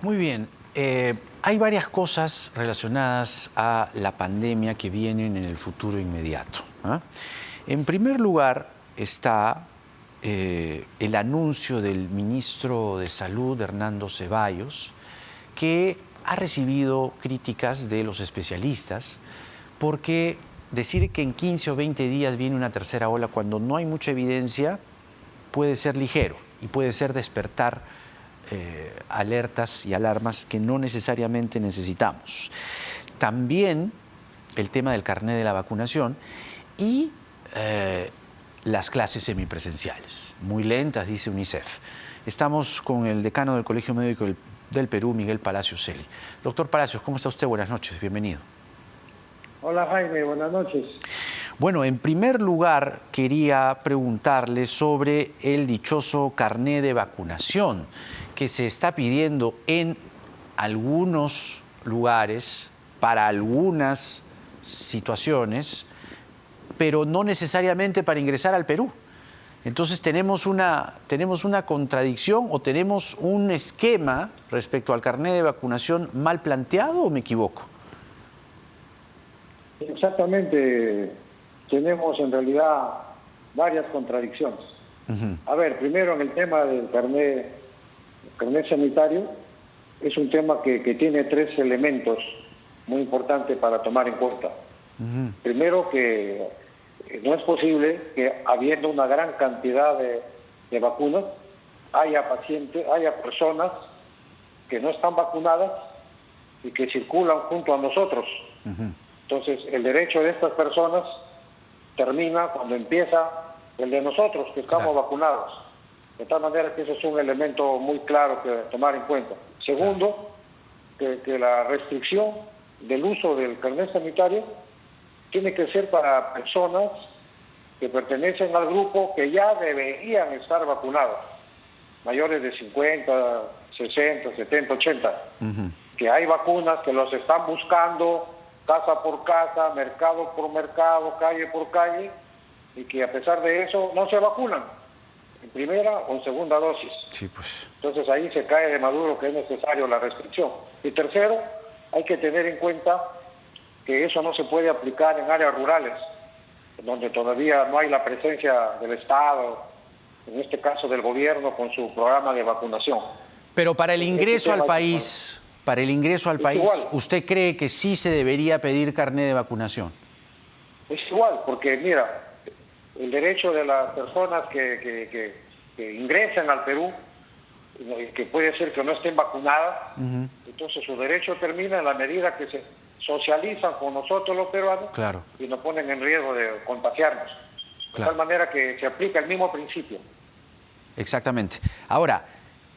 Muy bien. Hay varias cosas relacionadas a la pandemia que vienen en el futuro inmediato, ¿ah? En primer lugar está el anuncio del ministro de Salud, Hernando Ceballos, que ha recibido críticas de los especialistas porque decir que en 15 o 20 días viene una tercera ola cuando no hay mucha evidencia puede ser ligero y puede ser despertar alertas y alarmas que no necesariamente necesitamos. También el tema del carnet de la vacunación y las clases semipresenciales, muy lentas, dice UNICEF. Estamos con el decano del Colegio Médico del Perú, Miguel Palacios Celi. Doctor Palacios, ¿cómo está usted? Buenas noches, bienvenido. Hola Jaime, buenas noches. Bueno, en primer lugar quería preguntarle sobre el dichoso carné de vacunación que se está pidiendo en algunos lugares para algunas situaciones, pero no necesariamente para ingresar al Perú. Entonces tenemos una contradicción o tenemos un esquema respecto al carné de vacunación mal planteado, ¿o me equivoco? Exactamente, tenemos en realidad varias contradicciones. A ver, primero en el tema del carnet sanitario, es un tema que tiene tres elementos muy importantes para tomar en cuenta. Primero, que no es posible que habiendo una gran cantidad de vacunas, haya personas que no están vacunadas y que circulan junto a nosotros. Entonces, el derecho de estas personas termina cuando empieza el de nosotros, que estamos vacunados. De tal manera que ese es un elemento muy claro que tomar en cuenta. Segundo, que la restricción del uso del carnet sanitario tiene que ser para personas que pertenecen al grupo que ya deberían estar vacunados, mayores de 50, 60, 70, 80, que hay vacunas que los están buscando casa por casa, mercado por mercado, calle por calle, y que a pesar de eso no se vacunan, en primera o en segunda dosis. Sí, pues. Entonces ahí se cae de maduro que es necesario la restricción. Y tercero, hay que tener en cuenta que eso no se puede aplicar en áreas rurales, donde todavía no hay la presencia del Estado, en este caso del gobierno, con su programa de vacunación. Pero para el ingreso al país, igual. ¿usted cree que sí se debería pedir carnet de vacunación? Es igual, porque mira, el derecho de las personas que ingresen al Perú, que puede ser que no estén vacunadas, entonces su derecho termina en la medida que se socializan con nosotros los peruanos y nos ponen en riesgo de contagiarnos. De tal manera que se aplica el mismo principio. Exactamente. Ahora,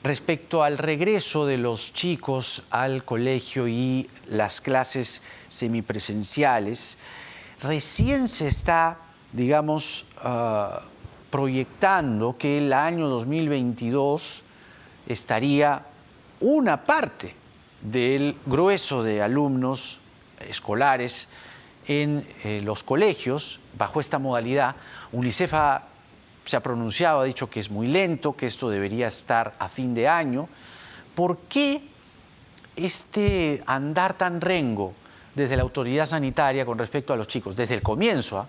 respecto al regreso de los chicos al colegio y las clases semipresenciales, recién se está, digamos, proyectando que el año 2022 estaría una parte del grueso de alumnos escolares en los colegios bajo esta modalidad. UNICEF se ha pronunciado, ha dicho que es muy lento, que esto debería estar a fin de año. ¿Por qué este andar tan rengo desde la autoridad sanitaria con respecto a los chicos? Desde el comienzo,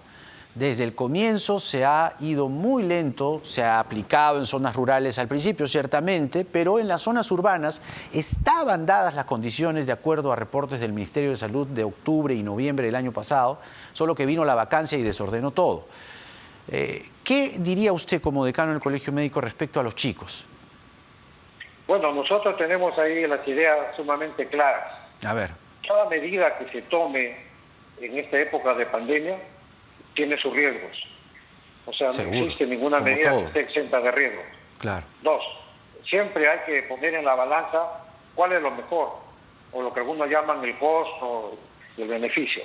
Desde el comienzo se ha ido muy lento, se ha aplicado en zonas rurales al principio, ciertamente, pero en las zonas urbanas estaban dadas las condiciones de acuerdo a reportes del Ministerio de Salud de octubre y noviembre del año pasado, solo que vino la vacancia y desordenó todo. ¿Qué diría usted como decano del Colegio Médico respecto a los chicos? Bueno, nosotros tenemos ahí las ideas sumamente claras. A ver. Cada medida que se tome en esta época de pandemia tiene sus riesgos. O sea, Seguro, no existe ninguna medida que esté exenta de riesgo. Claro. Dos, siempre hay que poner en la balanza cuál es lo mejor, o lo que algunos llaman el costo y el beneficio.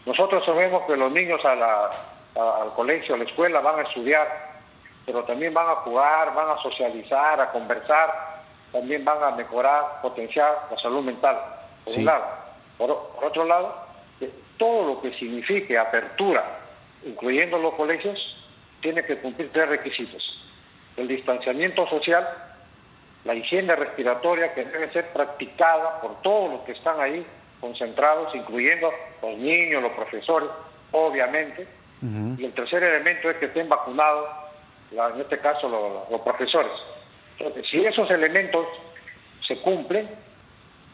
Nosotros sabemos que los niños al colegio, a la escuela, van a estudiar, pero también van a jugar, van a socializar, a conversar, también van a mejorar, potenciar la salud mental, por un lado. Por otro lado, todo lo que signifique apertura, incluyendo los colegios, tiene que cumplir tres requisitos: el distanciamiento social, la higiene respiratoria que debe ser practicada por todos los que están ahí concentrados, incluyendo los niños, los profesores, obviamente. Y el tercer elemento es que estén vacunados, en este caso los profesores. Entonces, si esos elementos se cumplen,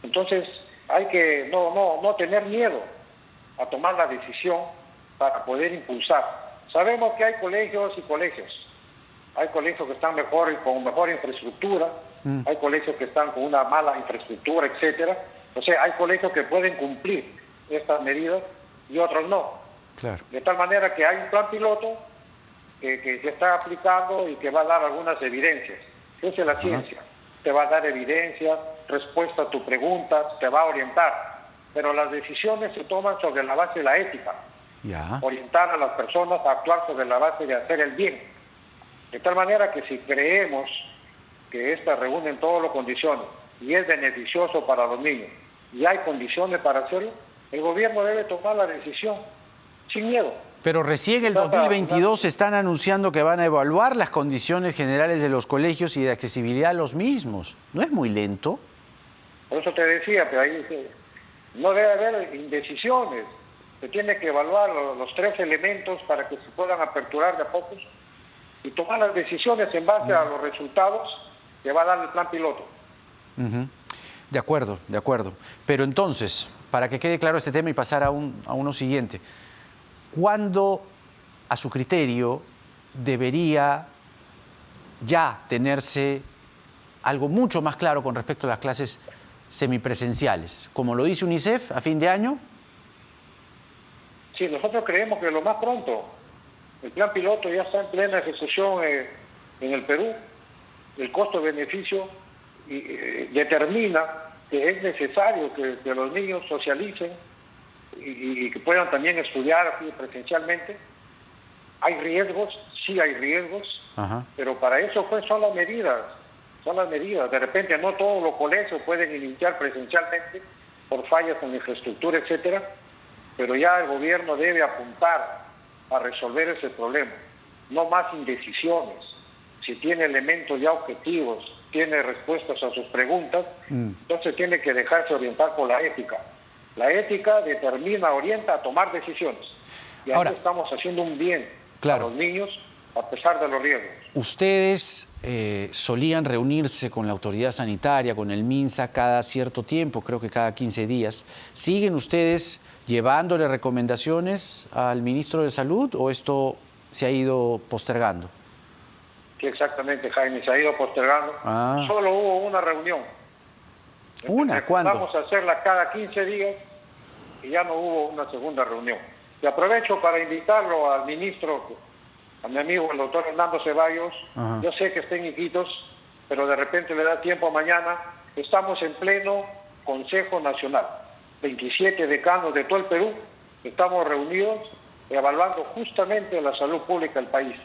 entonces hay que no tener miedo a tomar la decisión para poder impulsar. Sabemos que hay colegios y colegios. Hay colegios que están con mejor infraestructura, hay colegios que están con una mala infraestructura, etcétera. O sea, hay colegios que pueden cumplir estas medidas y otros no. Claro. De tal manera que hay un plan piloto que se está aplicando y que va a dar algunas evidencias. Esa es la ciencia. Te va a dar evidencias, respuesta a tu pregunta, te va a orientar. Pero las decisiones se toman sobre la base de la ética. Orientar a las personas a actuar sobre la base de hacer el bien. De tal manera que si creemos que estas reúnen todas las condiciones y es beneficioso para los niños y hay condiciones para hacerlo, el gobierno debe tomar la decisión sin miedo. Pero recién el 2022 están anunciando que van a evaluar las condiciones generales de los colegios y de accesibilidad a los mismos. ¿No es muy lento? Por eso te decía, pero ahí no debe haber indecisiones. Se tiene que evaluar los tres elementos para que se puedan aperturar de a pocos y tomar las decisiones en base a los resultados que va a dar el plan piloto. De acuerdo, de acuerdo. Pero entonces, para que quede claro este tema y pasar a uno siguiente, ¿cuándo, a su criterio, debería ya tenerse algo mucho más claro con respecto a las clases semipresenciales? Como lo dice UNICEF, a fin de año. Sí, nosotros creemos que lo más pronto. El plan piloto ya está en plena ejecución en el Perú. El costo-beneficio determina que es necesario que los niños socialicen y que puedan también estudiar aquí presencialmente. Hay riesgos, sí hay riesgos, pero para eso son las medidas. De repente no todos los colegios pueden iniciar presencialmente por fallas en la infraestructura, etcétera, pero ya el gobierno debe apuntar a resolver ese problema. No más indecisiones. Si tiene elementos ya objetivos, tiene respuestas a sus preguntas, entonces tiene que dejarse orientar por la ética. La ética determina, orienta a tomar decisiones. Y ahora estamos haciendo un bien a los niños a pesar de los riesgos. Ustedes solían reunirse con la autoridad sanitaria, con el MINSA, cada cierto tiempo, creo que cada 15 días. ¿Siguen ustedes llevándole recomendaciones al ministro de Salud o esto se ha ido postergando? Sí, exactamente, Jaime, se ha ido postergando. Solo hubo una reunión. ¿Una? ¿Cuándo? Vamos a hacerla cada 15 días y ya no hubo una segunda reunión. Y aprovecho para invitarlo al ministro, a mi amigo el doctor Hernando Ceballos. Yo sé que está en Iquitos, pero de repente le da tiempo mañana. Estamos en pleno Consejo Nacional. 27 decanos de todo el Perú estamos reunidos evaluando justamente la salud pública del país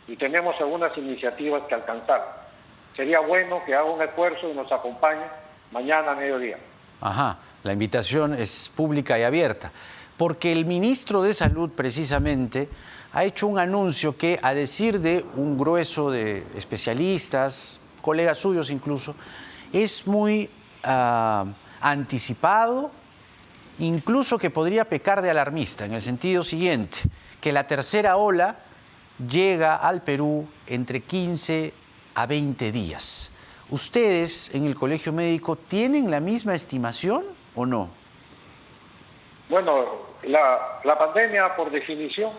y tenemos algunas iniciativas que alcanzar. Sería bueno que haga un esfuerzo y nos acompañe mañana a mediodía. La invitación es pública y abierta, porque el ministro de Salud precisamente ha hecho un anuncio que, a decir de un grueso de especialistas, colegas suyos incluso, es muy anticipado, incluso que podría pecar de alarmista, en el sentido siguiente, que la tercera ola llega al Perú entre 15 a 20 días. ¿Ustedes en el Colegio Médico tienen la misma estimación o no? Bueno, la pandemia por definición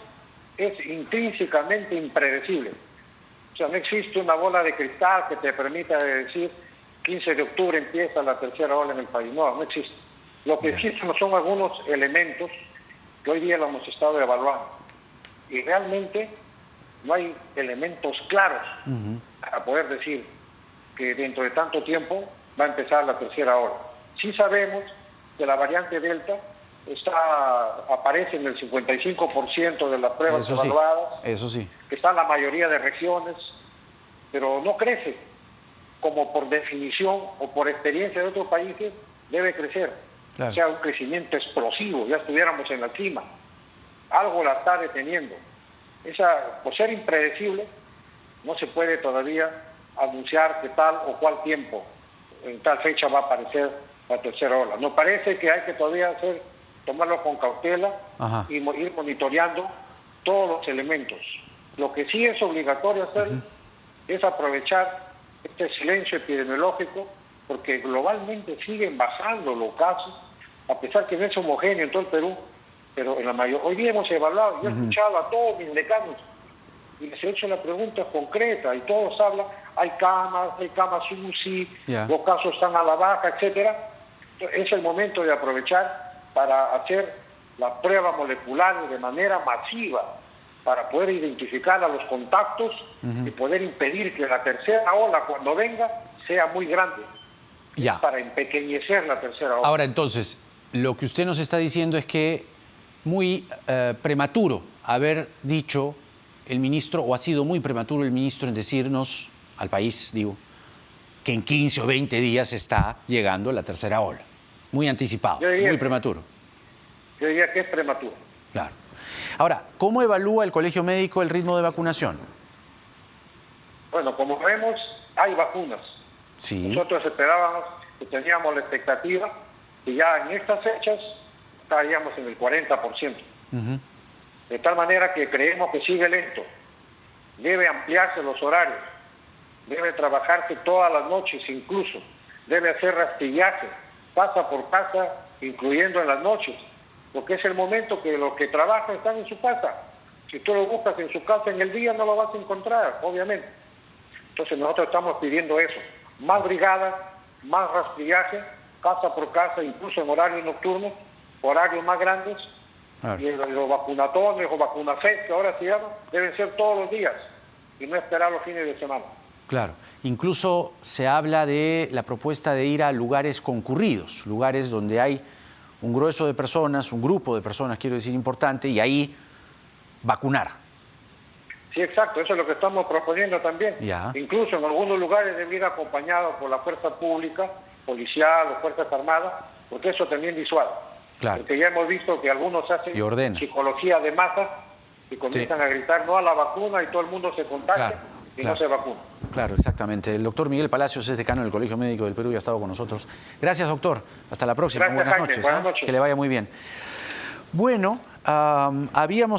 es intrínsecamente impredecible. O sea, no existe una bola de cristal que te permita decir 15 de octubre empieza la tercera ola en el país. No existe. Lo que existen son algunos elementos que hoy día lo hemos estado evaluando. Y realmente no hay elementos claros para poder decir que dentro de tanto tiempo va a empezar la tercera ola. Sí sabemos que la variante Delta aparece en el 55% de las pruebas evaluadas, que está en la mayoría de regiones, pero no crece como por definición o por experiencia de otros países debe crecer. O sea, un crecimiento explosivo, ya estuviéramos en la cima. Algo la está deteniendo. Por ser impredecible, no se puede todavía anunciar que tal o cual tiempo, en tal fecha va a aparecer la tercera ola. Nos parece que hay que todavía tomarlo con cautela y ir monitoreando todos los elementos. Lo que sí es obligatorio hacer es aprovechar este silencio epidemiológico, porque globalmente siguen bajando los casos, a pesar que no es homogéneo en todo el Perú, pero en la mayor. Hoy día hemos evaluado, yo he escuchado a todos mis decanos y les he hecho la pregunta concreta y todos hablan, hay camas UCI, los casos están a la baja, etcétera. Es el momento de aprovechar para hacer la prueba molecular de manera masiva, para poder identificar a los contactos y poder impedir que la tercera ola, cuando venga, sea muy grande. Para empequeñecer la tercera ola. Ahora, entonces, lo que usted nos está diciendo es que muy prematuro haber dicho el ministro, o ha sido muy prematuro el ministro en decirnos, al país, digo, que en 15 o 20 días está llegando la tercera ola. Muy anticipado, muy prematuro. Yo diría que es prematuro. Claro. Ahora, ¿cómo evalúa el Colegio Médico el ritmo de vacunación? Bueno, como vemos, hay vacunas. Sí. Nosotros esperábamos, que teníamos la expectativa, que ya en estas fechas estaríamos en el 40%. De tal manera que creemos que sigue lento. Debe ampliarse los horarios, debe trabajarse todas las noches incluso, debe hacer rastrillaje, casa por casa, incluyendo en las noches, porque es el momento que los que trabajan están en su casa. Si tú lo buscas en su casa en el día, no lo vas a encontrar, obviamente. Entonces nosotros estamos pidiendo eso, más brigadas, más rastrillaje, casa por casa, incluso en horarios nocturnos, horarios más grandes, y los vacunatones o vacunafest, que ahora se llama, deben ser todos los días y no esperar los fines de semana. Claro, incluso se habla de la propuesta de ir a lugares concurridos, lugares donde hay un grueso de personas, un grupo de personas, quiero decir, importante, y ahí vacunar. Sí, exacto, eso es lo que estamos proponiendo también. Incluso en algunos lugares debe ir acompañado por la fuerza pública, policial o fuerzas armadas, porque eso también disuade. Porque ya hemos visto que algunos hacen psicología de masa y comienzan a gritar no a la vacuna y todo el mundo se contagia y no se vacuna. Claro, exactamente. El doctor Miguel Palacios es decano del Colegio Médico del Perú y ha estado con nosotros. Gracias, doctor. Hasta la próxima. Gracias, Buenas noches. Buenas noches. Que le vaya muy bien. Bueno, habíamos